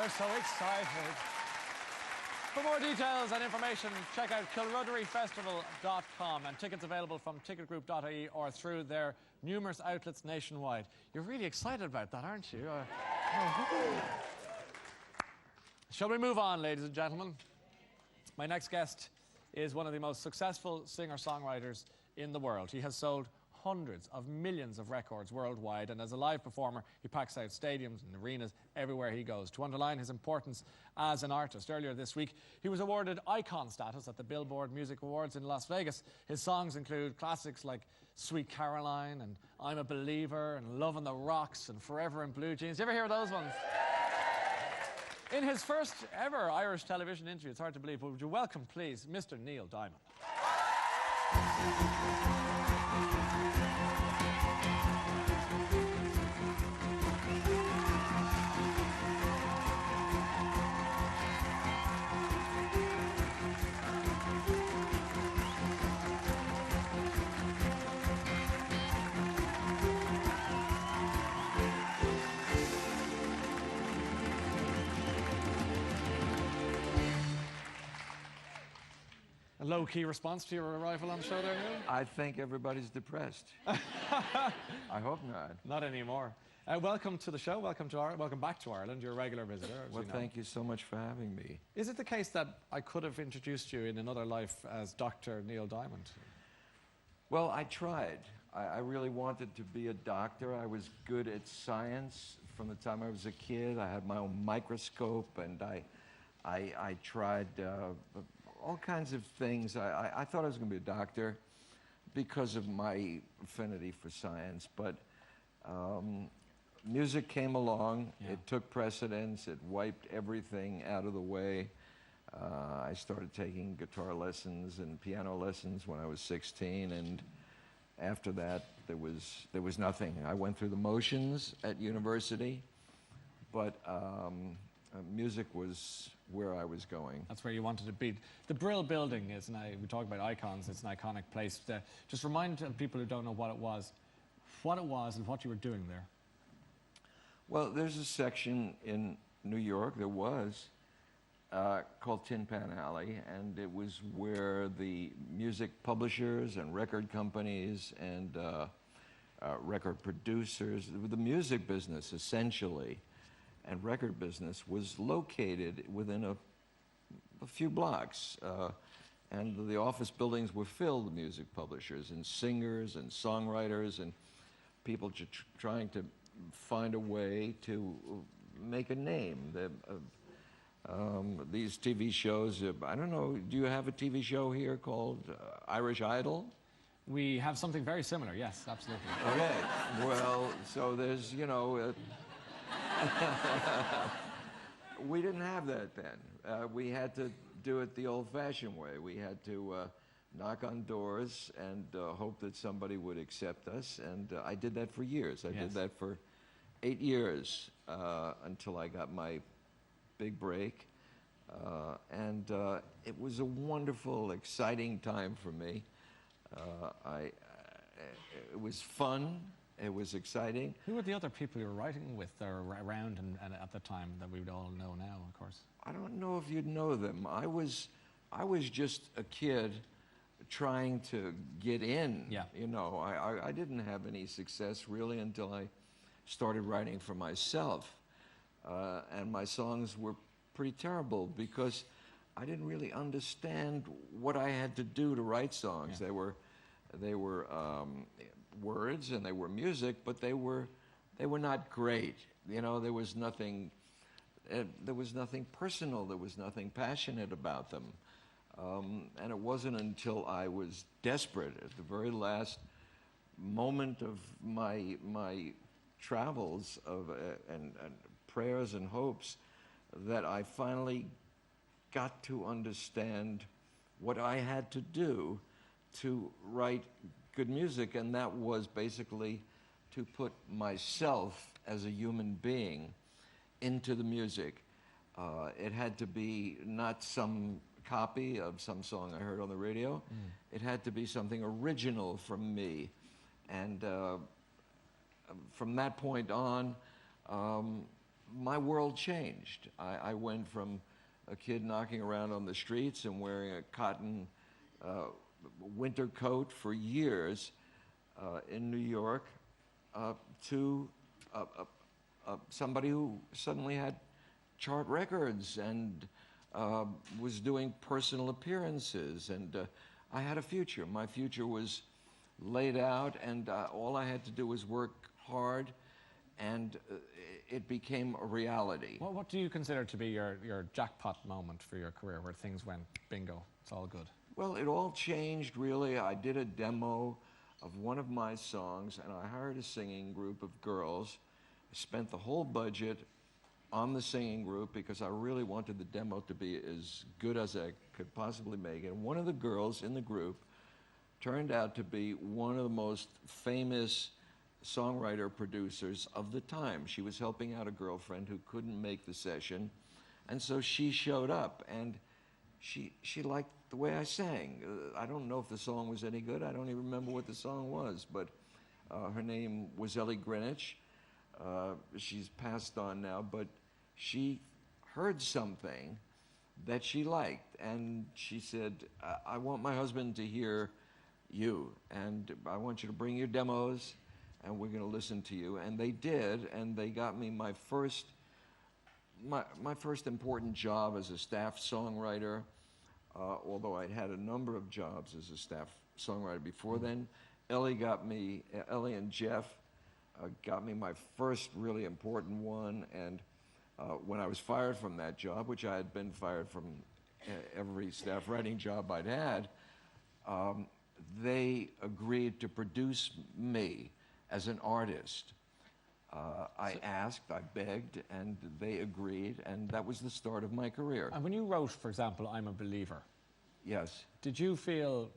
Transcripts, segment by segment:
They're so excited. For more details and information, check out kilruderyfestival.com, and tickets available from ticketgroup.ie or through their numerous outlets nationwide. You're really excited about that, aren't you? Shall we move on, ladies and gentlemen? My next guest is one of the most successful singer-songwriters in the world. He has sold hundreds of millions of records worldwide, and as a live performer, he packs out stadiums and arenas everywhere he goes. To underline his importance as an artist, earlier this week, he was awarded icon status at the Billboard Music Awards in Las Vegas. His songs include classics like Sweet Caroline and I'm a Believer and Love on the Rocks and Forever in Blue Jeans. You ever hear those ones? In his first ever Irish television interview, it's hard to believe, but would you welcome, please, Mr. Neil Diamond. A low-key response to your arrival on the show there, Neil? I think everybody's depressed. I hope not. Not anymore. Welcome to the show. Welcome back to Ireland. You're a regular visitor. Well, thank you so much for having me. Is it the case that I could have introduced you in another life as Dr. Neil Diamond? Well, I tried. I really wanted to be a doctor. I was good at science from the time I was a kid. I had my own microscope, and I tried all kinds of things. I thought I was going to be a doctor because of my affinity for science, but music came along. Yeah. It took precedence. It wiped everything out of the way. I started taking guitar lessons and piano lessons when I was 16, and after that, there was nothing. I went through the motions at university, but music was where I was going. That's where you wanted to be. The Brill Building is, we talk about icons, it's an iconic place. Just remind people who don't know what it was and what you were doing there. Well, there's a section in New York, there was, called Tin Pan Alley, and it was where the music publishers and record companies and record producers, the music business essentially, and record business was located within a few blocks. And the office buildings were filled with music publishers and singers and songwriters and people trying to find a way to make a name. These TV shows, I don't know, do you have a TV show here called Irish Idol? We have something very similar, yes, absolutely. Okay, well, so there's, you know, we didn't have that then. We had to do it the old-fashioned way. We had to knock on doors and hope that somebody would accept us, and I did that for years. I did that for 8 years until I got my big break, and it was a wonderful, exciting time for me. It was fun. It was exciting. Who were the other people you were writing with or around and at the time that we would all know now, of course? I don't know if you'd know them. I was just a kid trying to get in. Yeah. You know, I didn't have any success really until I started writing for myself. And my songs were pretty terrible because I didn't really understand what I had to do to write songs. Yeah. They were words and they were music, but they were not great. You know, there was nothing personal, there was nothing passionate about them. And it wasn't until I was desperate at the very last moment of my travels and prayers and hopes that I finally got to understand what I had to do to write good music, and that was basically to put myself as a human being into the music. It had to be not some copy of some song I heard on the radio. It had to be something original from me. And from that point on, my world changed. I went from a kid knocking around on the streets and wearing a cotton winter coat for years in New York to somebody who suddenly had chart records and was doing personal appearances, and I had a future. My future was laid out, and all I had to do was work hard, and it became a reality. Well, what do you consider to be your jackpot moment for your career, where things went bingo, it's all good? Well, it all changed, really. I did a demo of one of my songs, and I hired a singing group of girls. I spent the whole budget on the singing group because I really wanted the demo to be as good as I could possibly make it. And one of the girls in the group turned out to be one of the most famous songwriter producers of the time. She was helping out a girlfriend who couldn't make the session, and so she showed up, and she liked the way I sang. I don't know if the song was any good. I don't even remember what the song was, but her name was Ellie Greenwich. She's passed on now, but she heard something that she liked, and she said, I want my husband to hear you, and I want you to bring your demos, and we're going to listen to you. And they did, and they got me my first important job as a staff songwriter, although I'd had a number of jobs as a staff songwriter before then. Ellie and Jeff got me my first really important one, and when I was fired from that job, which I had been fired from every staff writing job I'd had, they agreed to produce me as an artist. I asked, I begged, and they agreed, and that was the start of my career. And when you wrote, for example, I'm a Believer, yes. did you feel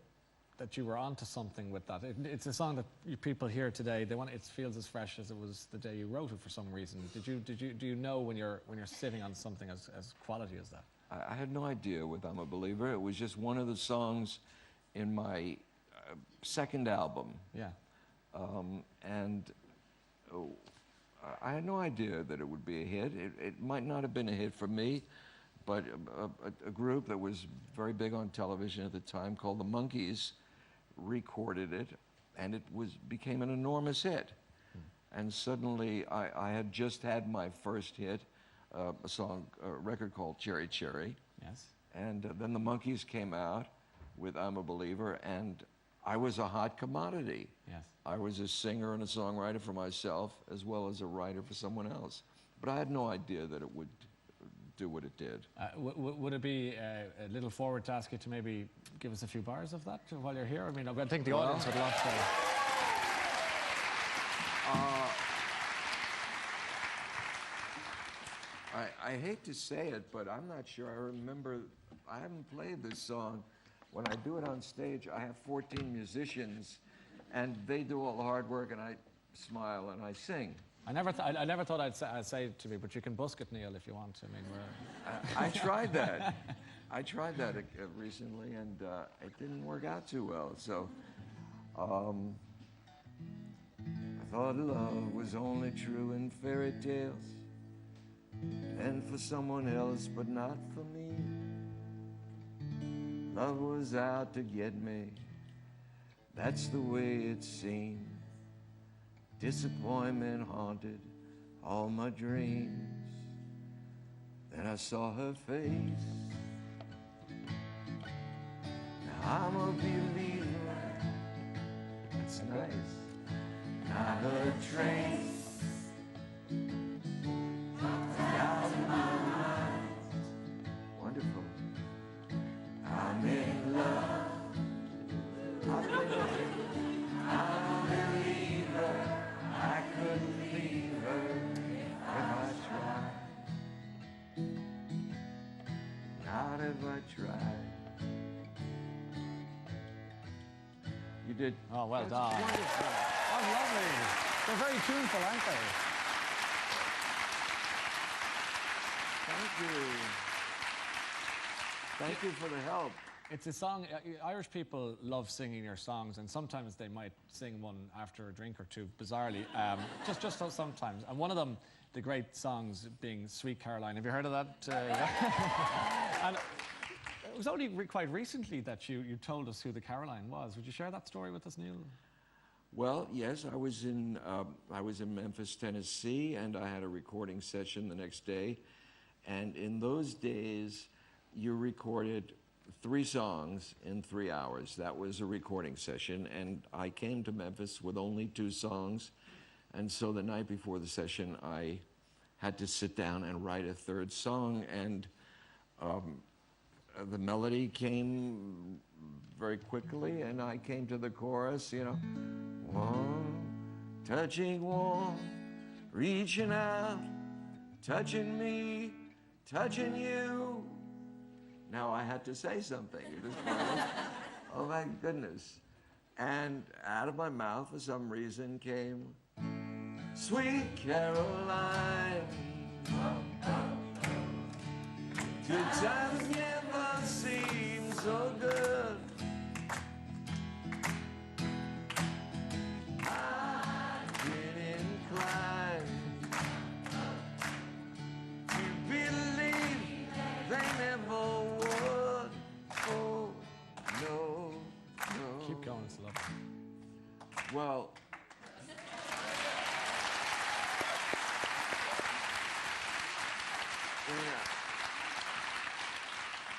that you were onto something with that? It's a song that people hear today. It feels as fresh as it was the day you wrote it for some reason. Do you know when you're sitting on something as quality as that? I had no idea with I'm a Believer. It was just one of the songs in my second album. Yeah. I had no idea that it would be a hit. It might not have been a hit for me, but a group that was very big on television at the time called the Monkees recorded it, and it became an enormous hit. And suddenly I had just had my first hit, a record called Cherry Cherry. Yes. And then the Monkees came out with I'm a Believer, and I was a hot commodity. Yes. I was a singer and a songwriter for myself, as well as a writer for someone else. But I had no idea that it would do what it did. Would it be a little forward to ask you to maybe give us a few bars of that while you're here? I mean, I think the audience would love to. I hate to say it, but I'm not sure I remember. I haven't played this song. When I do it on stage, I have 14 musicians, and they do all the hard work, and I smile and I sing. I never thought I'd say it to me, but you can busk it, Neil, if you want. I mean, I tried that. I tried that recently, and it didn't work out too well. So I thought love was only true in fairy tales and for someone else, but not for me. Love was out to get me. That's the way it seemed. Disappointment haunted all my dreams. Then I saw her face. Now I'm a believer. That's nice. Not a trace. Out of my mind. Wonderful. I'm in love. I'm a believer. I couldn't leave her if I tried. Not if I tried. You did. oh, well That's done. wonderful. Oh, lovely. They're very tuneful, aren't they? Thank you. Thank you for the help. It's a song, Irish people love singing your songs, and sometimes they might sing one after a drink or two, bizarrely, just sometimes. And one of them the great songs being Sweet Caroline. Have you heard of that? And it was only quite recently that you told us who the Caroline was. Would you share that story with us, Neil? Well, yes, I was in Memphis, Tennessee, and I had a recording session the next day. And in those days, you recorded 3 songs in 3 hours. That was a recording session, and I came to Memphis with only 2 songs. And so the night before the session, I had to sit down and write a 3rd song, and the melody came very quickly, and I came to the chorus, you know, warm, touching warm, reaching out, touching me, touching you. Now I had to say something. Oh my goodness. And out of my mouth, for some reason, came, Sweet Caroline. Good times never seem so good. I've been inclined to believe they never would. Oh, no, no. Keep going, it's lovely. Well,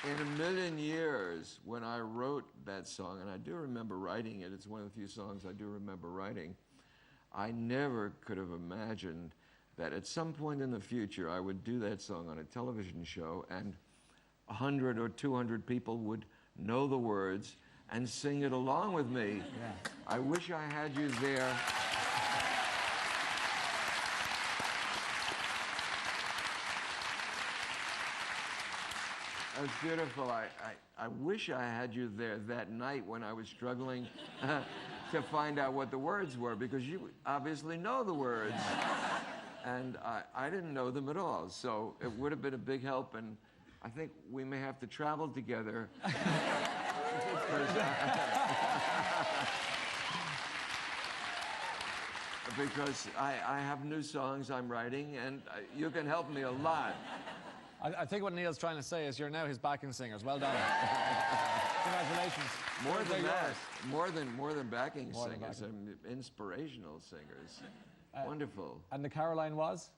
in a million years, when I wrote that song, and I do remember writing it, it's one of the few songs I do remember writing, I never could have imagined that at some point in the future I would do that song on a television show and 100 or 200 people would know the words and sing it along with me. Yeah. I wish I had you there. It was beautiful. I wish I had you there that night when I was struggling to find out what the words were, because you obviously know the words. And I didn't know them at all, so it would have been a big help, and I think we may have to travel together. Because I have new songs I'm writing, and you can help me a lot. I think what Neil's trying to say is you're now his backing singers. Well done. Congratulations. More than that, yours. more than backing More than singers, backing. inspirational singers. Wonderful. And the Caroline was?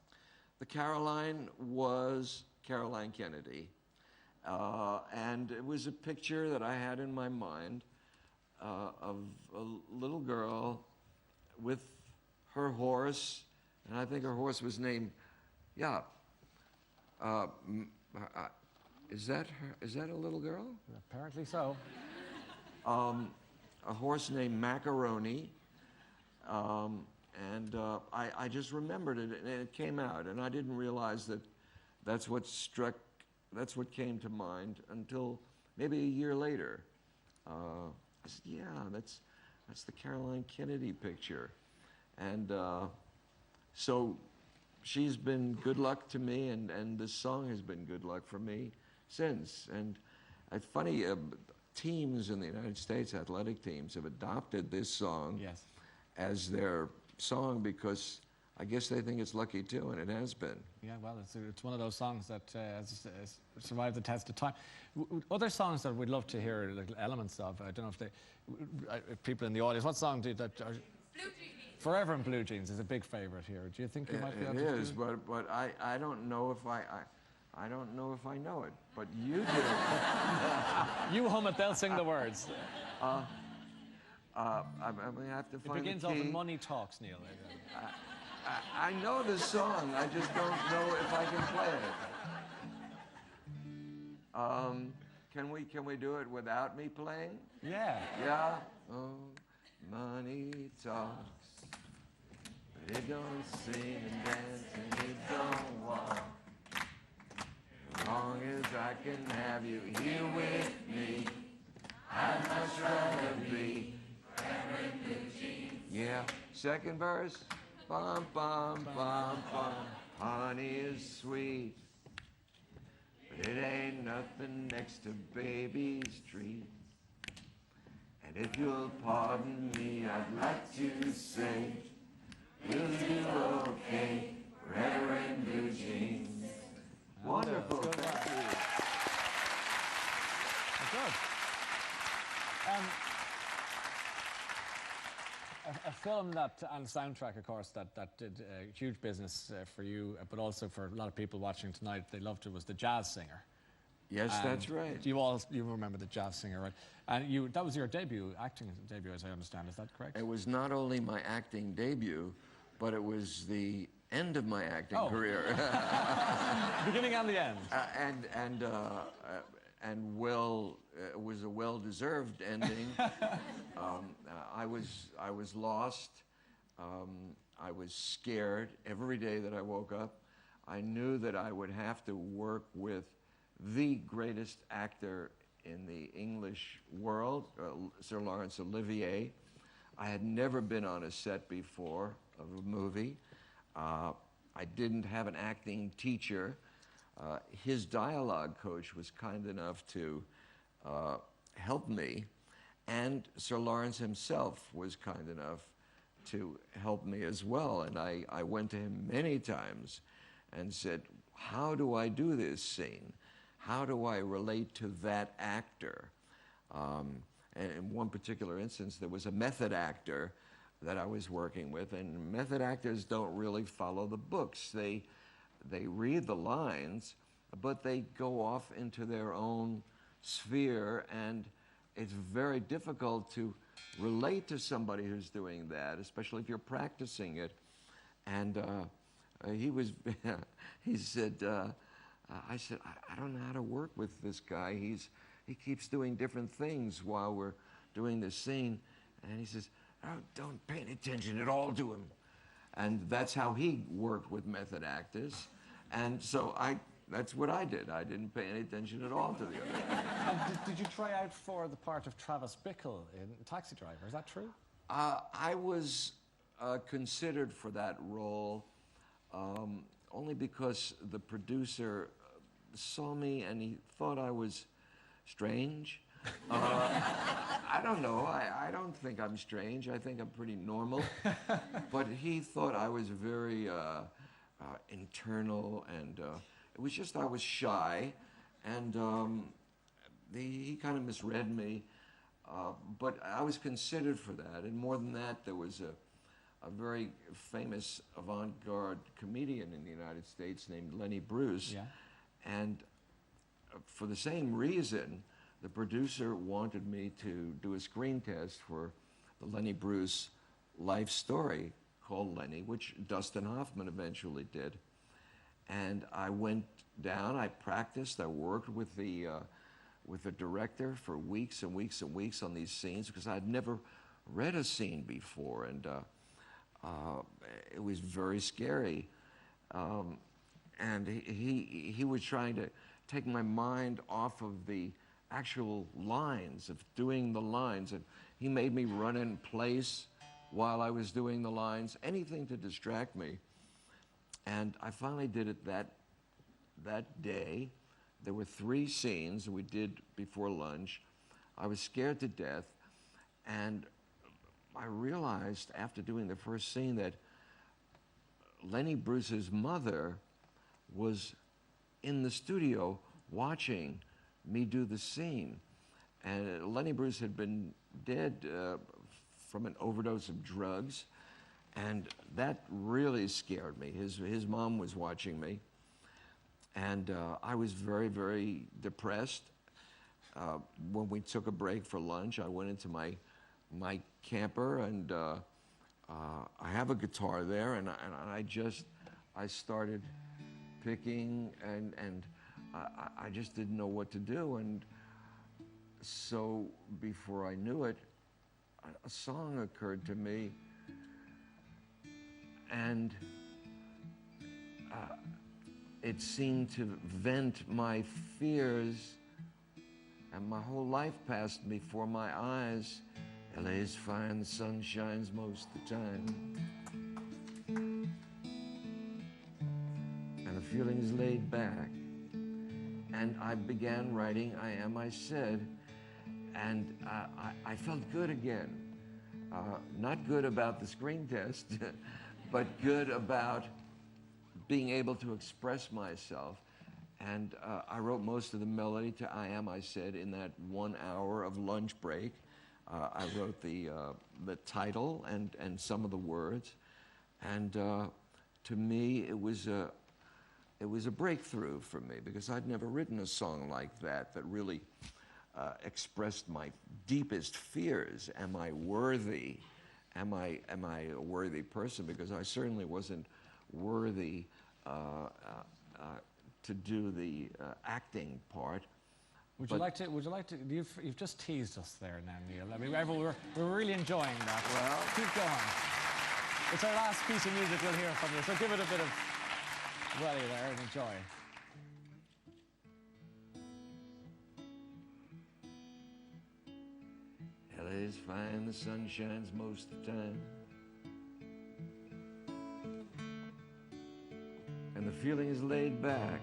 The Caroline was Caroline Kennedy. And it was a picture that I had in my mind of a little girl with her horse, and I think her horse was named, is that her? Is that a little girl? Apparently so. A horse named Macaroni, and I just remembered it, and it came out, and I didn't realize that that's what came to mind until maybe a year later. I said, yeah, that's the Caroline Kennedy picture, and so she's been good luck to me, and this song has been good luck for me since. And it's funny, teams in the United States, athletic teams, have adopted this song Yes. as their song because I guess they think it's lucky too, and it has been. Yeah, well, it's one of those songs that has survived the test of time. Other songs that we'd love to hear like, elements of, I don't know if people in the audience, what song do that? Forever in Blue Jeans is a big favorite here. Do you think you might be able to do it? It is, but I don't know if I don't know if I know it, but you do. You hum it, they'll sing the words. I'm gonna have to It find begins the off key. with Money Talks, Neil. I know the song, I just don't know if I can play it. Can we do it without me playing? Yeah. Yeah? Oh, money talks, but it don't sing and dance and it don't walk. As long as I can have you here with me, I'd much rather be. Yeah. Second verse. Bum, bum, bum, bum. Honey is sweet, but it ain't nothing next to baby's treat. And if you'll pardon me, I'd like to say we'll do okay Reverend Eugene. Wonderful, Good thank work. you. Good. A film that, and soundtrack, of course, that did huge business for you, but also for a lot of people watching tonight. They loved it. Was The Jazz Singer. Yes, And that's right. You remember The Jazz Singer, right? And that was your debut, acting debut, as I understand. Is that correct? It was not only my acting debut, but it was the end of my acting career. Beginning and the end. It was a well-deserved ending. I was lost. I was scared every day that I woke up. I knew that I would have to work with the greatest actor in the English world, Sir Laurence Olivier. I had never been on a set before of a movie. I didn't have an acting teacher. His dialogue coach was kind enough to help me, and Sir Laurence himself was kind enough to help me as well. And I went to him many times and said, how do I do this scene? How do I relate to that actor? And in one particular instance, there was a method actor that I was working with, and method actors don't really follow the books. They read the lines, but they go off into their own sphere, and it's very difficult to relate to somebody who's doing that, especially if you're practicing it. And he said, I said, I don't know how to work with this guy. He keeps doing different things while we're doing this scene. And he says, oh, don't pay any attention at all to him. And that's how he worked with method actors. And so that's what I did. I didn't pay any attention at all to the other guy. And did you try out for the part of Travis Bickle in Taxi Driver? Is that true? I was considered for that role only because the producer saw me and he thought I was strange. I don't know. I don't think I'm strange. I think I'm pretty normal. But he thought I was very internal, and it was just I was shy, and he kind of misread me. But I was considered for that, and more than that, there was a very famous avant-garde comedian in the United States named Lenny Bruce, Yeah. and for the same reason, the producer wanted me to do a screen test for the Lenny Bruce life story called Lenny, which Dustin Hoffman eventually did. And I went down, I practiced, I worked with the director for weeks and weeks and weeks on these scenes because I'd never read a scene before, and it was very scary. And he was trying to take my mind off of the actual lines, of doing the lines, and he made me run in place while I was doing the lines, anything to distract me. And I finally did it that day. There were 3 scenes we did before lunch. I was scared to death, and I realized after doing the first scene that Lenny Bruce's mother was in the studio watching me do the scene. And Lenny Bruce had been dead from an overdose of drugs, and that really scared me. His mom was watching me, and I was very, very depressed. When we took a break for lunch, I went into my camper, and I have a guitar there, and I started picking, and I just didn't know what to do. And so before I knew it, a song occurred to me, and it seemed to vent my fears, and my whole life passed before my eyes. LA's fine, the sun shines most of the time, and the feeling's laid back. And I began writing I Am, I Said, and I felt good again. Not good about the screen test, but good about being able to express myself. And I wrote most of the melody to I Am, I Said in that 1 hour of lunch break. I wrote the title and some of the words. And to me, it was a breakthrough for me, because I'd never written a song like that really expressed my deepest fears. Am I worthy? Am I a worthy person? Because I certainly wasn't worthy to do the acting part. Would you like to? You've just teased us there now, Neil. I mean, we're really enjoying that. Well, keep going. It's our last piece of music we'll hear from you, so give it a bit of welly there and enjoy. LA's fine, the sun shines most of the time, and the feeling is laid back.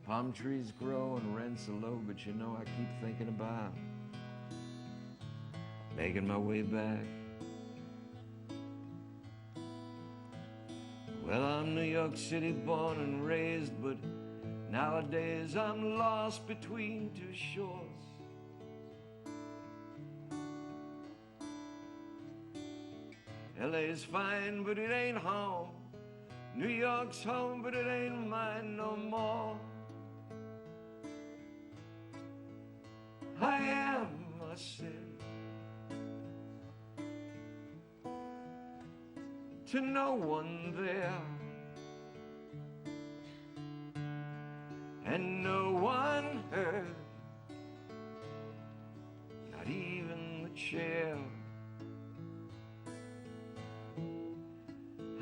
Palm trees grow and rents are low, but you know I keep thinking about making my way back. Well, I'm New York City born and raised, but nowadays I'm lost between two shores. LA's fine, but it ain't home. New York's home, but it ain't mine no more. I am, I said, to no one there, and no one heard, not even the chair.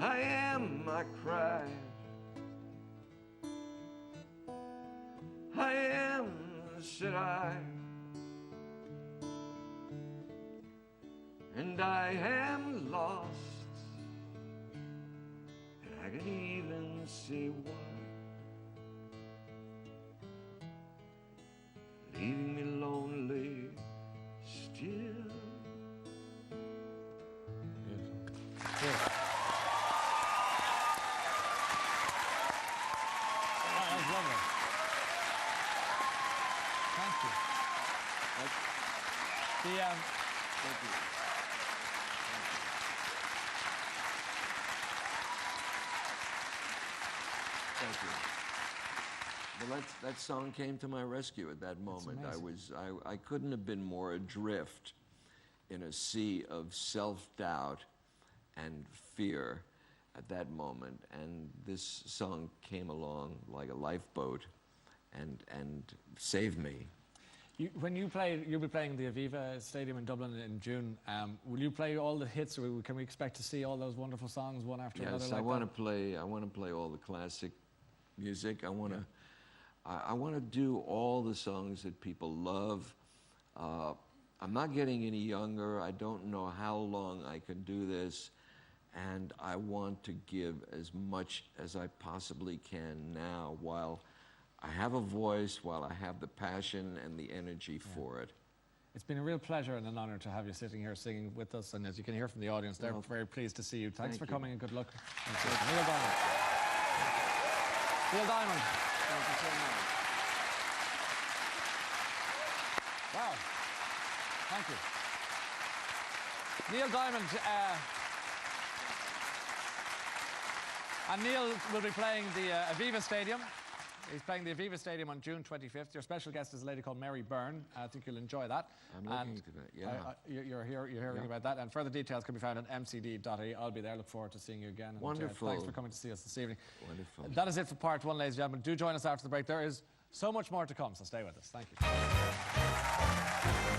I am, I cried, I am, said I, and I am lost, and I can even say why. Leaving me lonely still. Beautiful. That was lovely. Thank you. Thank you. Thank you. Well, that song came to my rescue at that moment. I couldn't have been more adrift in a sea of self-doubt and fear at that moment, and this song came along like a lifeboat and saved me. When you play, you'll be playing the Aviva Stadium in Dublin in June. Will you play all the hits, or can we expect to see all those wonderful songs one after another? Yes, like I want to play. I want to play all the classic music. I want to. I want to do all the songs that people love. I'm not getting any younger. I don't know how long I can do this, and I want to give as much as I possibly can now, while I have a voice, while I have the passion and the energy for it. It's been a real pleasure and an honor to have you sitting here singing with us, and as you can hear from the audience, they're very pleased to see you. Thanks for coming and good luck. Neil Diamond. Neil Diamond. Thank you so much. Wow. Thank you. Neil Diamond. And Neil will be playing the Aviva Stadium. He's playing the Aviva Stadium on June 25th. Your special guest is a lady called Mary Byrne. I think you'll enjoy that. I'm looking to that, yeah. You're hearing about that, and further details can be found on mcd.ie. I'll be there. Look forward to seeing you again. Wonderful. Thanks for coming to see us this evening. Wonderful. That is it for part one, ladies and gentlemen. Do join us after the break. There is so much more to come, so stay with us. Thank you.